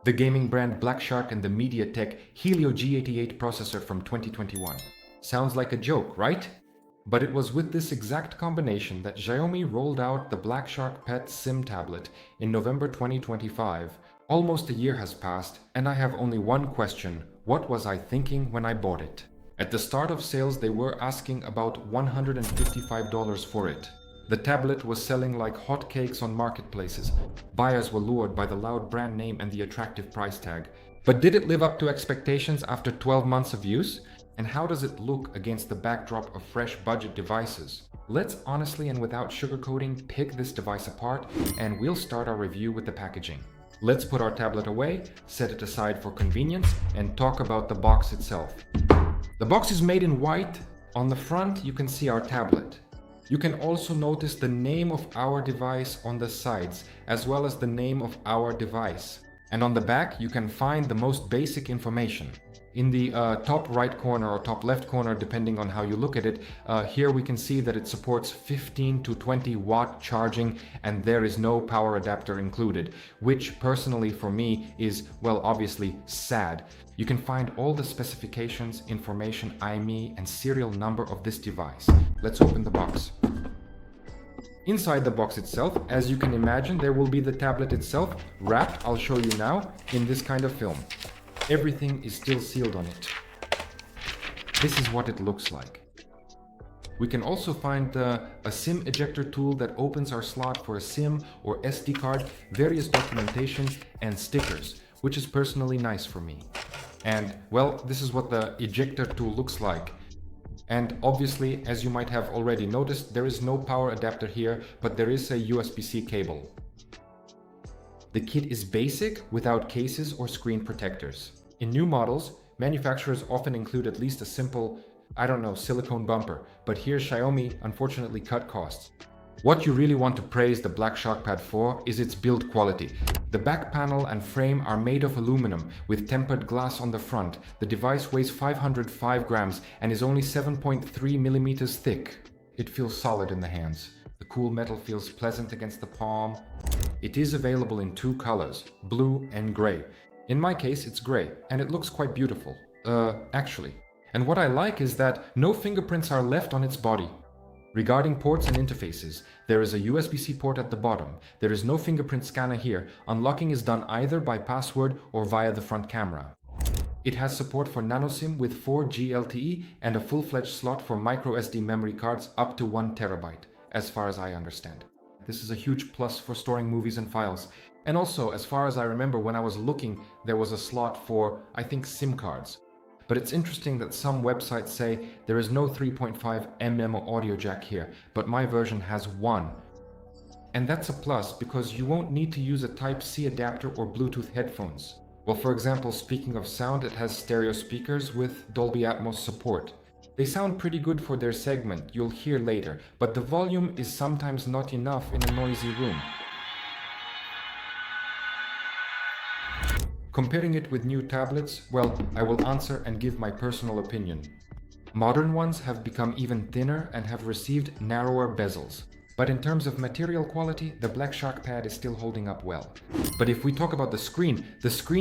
The gaming brand Black Shark and the MediaTek Helio G88 processor from 2021. Sounds like a joke, right? But it was with this exact combination that Xiaomi rolled out the Black Shark Pad SIM tablet in November 2025. Almost a year has passed, and I have only one question: what was I thinking when I bought it? At the start of sales, they were asking about $155 for it. The tablet was selling like hotcakes on marketplaces. Buyers were lured by the loud brand name and the attractive price tag. But did it live up to expectations after 12 months of use? And how does it look against the backdrop of fresh budget devices? Let's honestly and without sugarcoating pick this device apart, and we'll start our review with the packaging. Let's put our tablet away, set it aside for convenience, and talk about the box itself. The box is made in white. On the front, you can see our tablet. You can also notice the name of our device on the sides, as well as the name of our device. And on the back, you can find the most basic information. In the top right corner or top left corner, depending on how you look at it, here we can see that it supports 15 to 20 watt charging, and there is no power adapter included, which personally for me is, well, obviously sad. You can find all the specifications, information, IMEI, and serial number of this device. Let's open the box. Inside the box itself, as you can imagine, there will be the tablet itself, wrapped, I'll show you now, in this kind of film. Everything is still sealed on it. This is what it looks like. We can also find a SIM ejector tool that opens our slot for a SIM or SD card, various documentation, and stickers, which is personally nice for me. And well, this is what the ejector tool looks like. And obviously, as you might have already noticed, there is no power adapter here, but there is a USB-C cable. The kit is basic, without cases or screen protectors. In new models, manufacturers often include at least a simple, silicone bumper, but here Xiaomi unfortunately cut costs. What you really want to praise the Black Shark Pad for is its build quality. The back panel and frame are made of aluminum with tempered glass on the front. The device weighs 505 grams and is only 7.3 millimeters thick. It feels solid in the hands. The cool metal feels pleasant against the palm. It is available in two colors, blue and gray. In my case, it's gray, and it looks quite beautiful. Actually. And what I like is that no fingerprints are left on its body. Regarding ports and interfaces, there is a USB-C port at the bottom. There is no fingerprint scanner here. Unlocking is done either by password or via the front camera. It has support for nano SIM with 4G LTE and a full-fledged slot for microSD memory cards up to 1 terabyte, as far as I understand. This is a huge plus for storing movies and files. And also, as far as I remember, when I was looking, there was a slot for, I think, SIM cards. But it's interesting that some websites say there is no 3.5mm audio jack here, but my version has one. And that's a plus because you won't need to use a Type-C adapter or Bluetooth headphones. Well, for example, speaking of sound, it has stereo speakers with Dolby Atmos support. They sound pretty good for their segment, you'll hear later, but the volume is sometimes not enough in a noisy room. Comparing it with new tablets, well, I will answer and give my personal opinion. Modern ones have become even thinner and have received narrower bezels. But in terms of material quality, the Black Shark Pad is still holding up well. But if we talk about the screen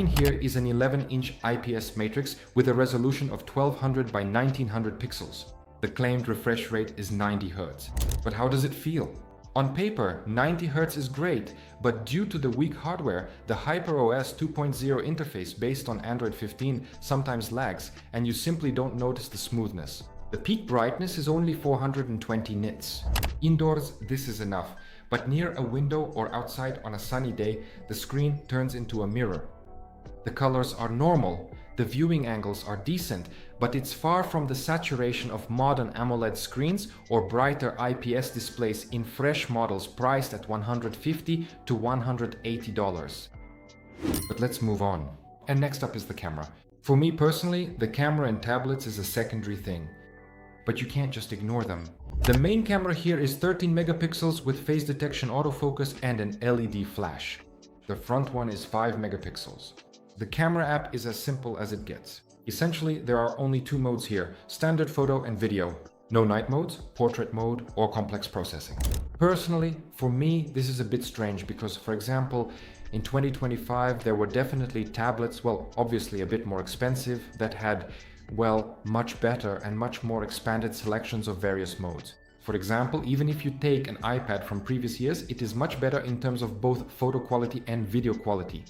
here is an 11-inch IPS matrix with a resolution of 1200 by 1900 pixels. The claimed refresh rate is 90 Hz. But how does it feel? On paper, 90 Hz is great, but due to the weak hardware, the HyperOS 2.0 interface based on Android 15 sometimes lags, and you simply don't notice the smoothness. The peak brightness is only 420 nits. Indoors, this is enough, but near a window or outside on a sunny day, the screen turns into a mirror. The colors are normal, the viewing angles are decent, but it's far from the saturation of modern AMOLED screens or brighter IPS displays in fresh models priced at $150 to $180. But let's move on. And next up is the camera. For me personally, the camera in tablets is a secondary thing. But you can't just ignore them. The main camera here is 13 megapixels with face detection autofocus and an LED flash. The front one is 5 megapixels. The camera app is as simple as it gets. Essentially, there are only two modes here, standard photo and video. No night modes, portrait mode, or complex processing. Personally, for me, this is a bit strange because, for example, in 2025 there were definitely tablets, well, obviously a bit more expensive, that had, well, much better and much more expanded selections of various modes. For example, even if you take an iPad from previous years, it is much better in terms of both photo quality and video quality.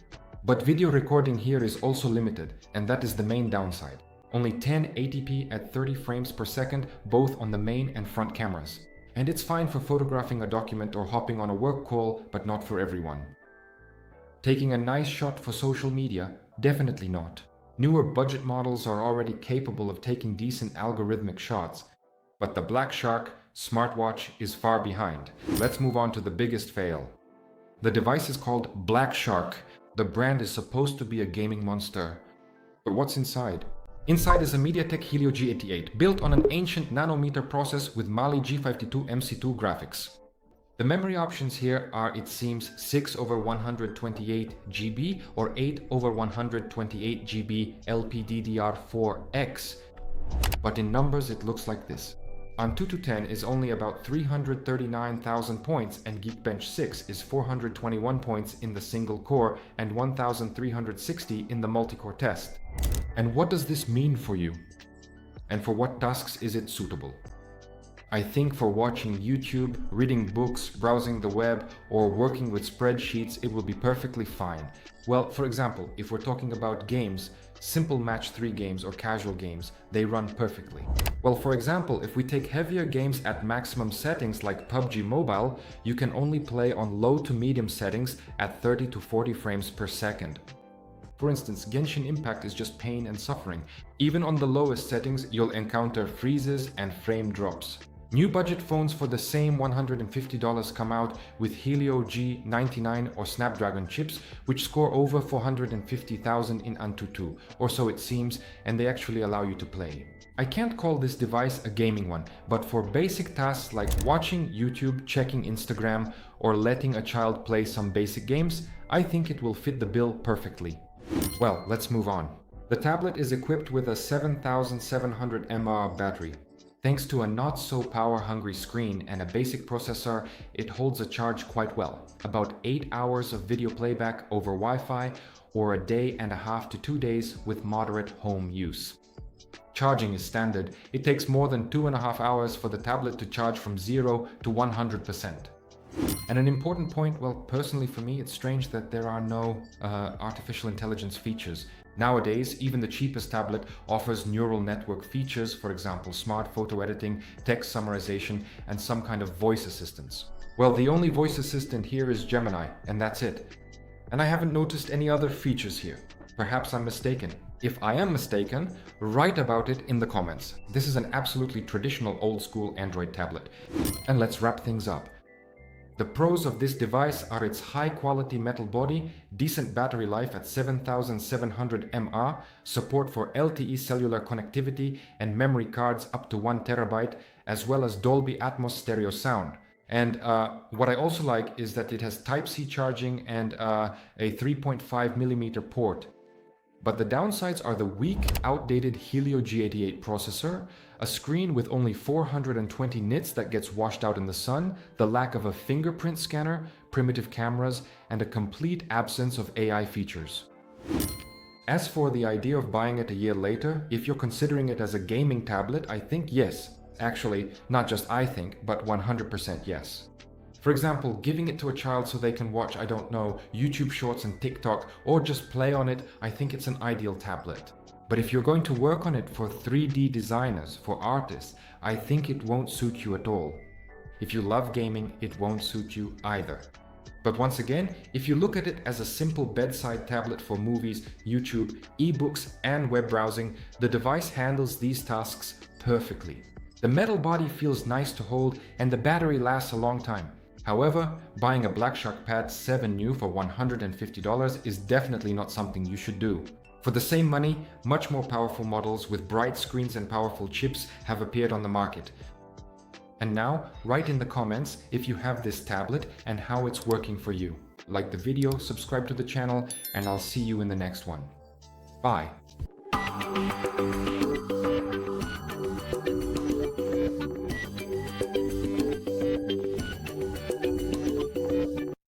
But video recording here is also limited, and that is the main downside. Only 1080p at 30 frames per second, both on the main and front cameras. And it's fine for photographing a document or hopping on a work call, but not for everyone. Taking a nice shot for social media? Definitely not. Newer budget models are already capable of taking decent algorithmic shots, but the Black Shark smartwatch is far behind. Let's move on to the biggest fail. The device is called Black Shark. The brand is supposed to be a gaming monster. But what's inside? Inside is a MediaTek Helio G88, built on an ancient nanometer process with Mali G52 MC2 graphics. The memory options here are, it seems, 6/128 GB or 8/128 GB LPDDR4X. But in numbers it looks like this. AnTuTu10 is only about 339,000 points, and Geekbench 6 is 421 points in the single core and 1,360 in the multi-core test. And what does this mean for you? And for what tasks is it suitable? I think for watching YouTube, reading books, browsing the web, or working with spreadsheets, it will be perfectly fine. Well, for example, if we're talking about games, simple match 3 games or casual games, they run perfectly. Well, for example, if we take heavier games at maximum settings like PUBG Mobile, you can only play on low to medium settings at 30 to 40 frames per second. For instance, Genshin Impact is just pain and suffering. Even on the lowest settings, you'll encounter freezes and frame drops. New budget phones for the same $150 come out with Helio G99 or Snapdragon chips, which score over 450,000 in AnTuTu, or so it seems, and they actually allow you to play. I can't call this device a gaming one, but for basic tasks like watching YouTube, checking Instagram, or letting a child play some basic games, I think it will fit the bill perfectly. Well, let's move on. The tablet is equipped with a 7700 mAh battery. Thanks to a not so power-hungry screen and a basic processor, it holds a charge quite well. About 8 hours of video playback over Wi-Fi, or a day and a half to 2 days with moderate home use. Charging is standard. It takes more than 2.5 hours for the tablet to charge from 0 to 100%. And an important point, well, personally for me, it's strange that there are no artificial intelligence features. Nowadays, even the cheapest tablet offers neural network features, for example, smart photo editing, text summarization, and some kind of voice assistance. Well, the only voice assistant here is Gemini, and that's it. And I haven't noticed any other features here. Perhaps I'm mistaken. If I am mistaken, write about it in the comments. This is an absolutely traditional old-school Android tablet. And let's wrap things up. The pros of this device are its high-quality metal body, decent battery life at 7700 mAh, support for LTE cellular connectivity, and memory cards up to 1 TB, as well as Dolby Atmos stereo sound. And what I also like is that it has Type-C charging and a 3.5mm port. But the downsides are the weak, outdated Helio G88 processor, a screen with only 420 nits that gets washed out in the sun, the lack of a fingerprint scanner, primitive cameras, and a complete absence of AI features. As for the idea of buying it a year later, if you're considering it as a gaming tablet, I think yes. Actually, not just I think, but 100% yes. For example, giving it to a child so they can watch, I don't know, YouTube Shorts and TikTok, or just play on it, I think it's an ideal tablet. But if you're going to work on it for 3D designers, for artists, I think it won't suit you at all. If you love gaming, it won't suit you either. But once again, if you look at it as a simple bedside tablet for movies, YouTube, ebooks, and web browsing, the device handles these tasks perfectly. The metal body feels nice to hold, and the battery lasts a long time. However, buying a Black Shark Pad 7 new for $150 is definitely not something you should do. For the same money, much more powerful models with bright screens and powerful chips have appeared on the market. And now, write in the comments if you have this tablet and how it's working for you. Like the video, subscribe to the channel, and I'll see you in the next one. Bye!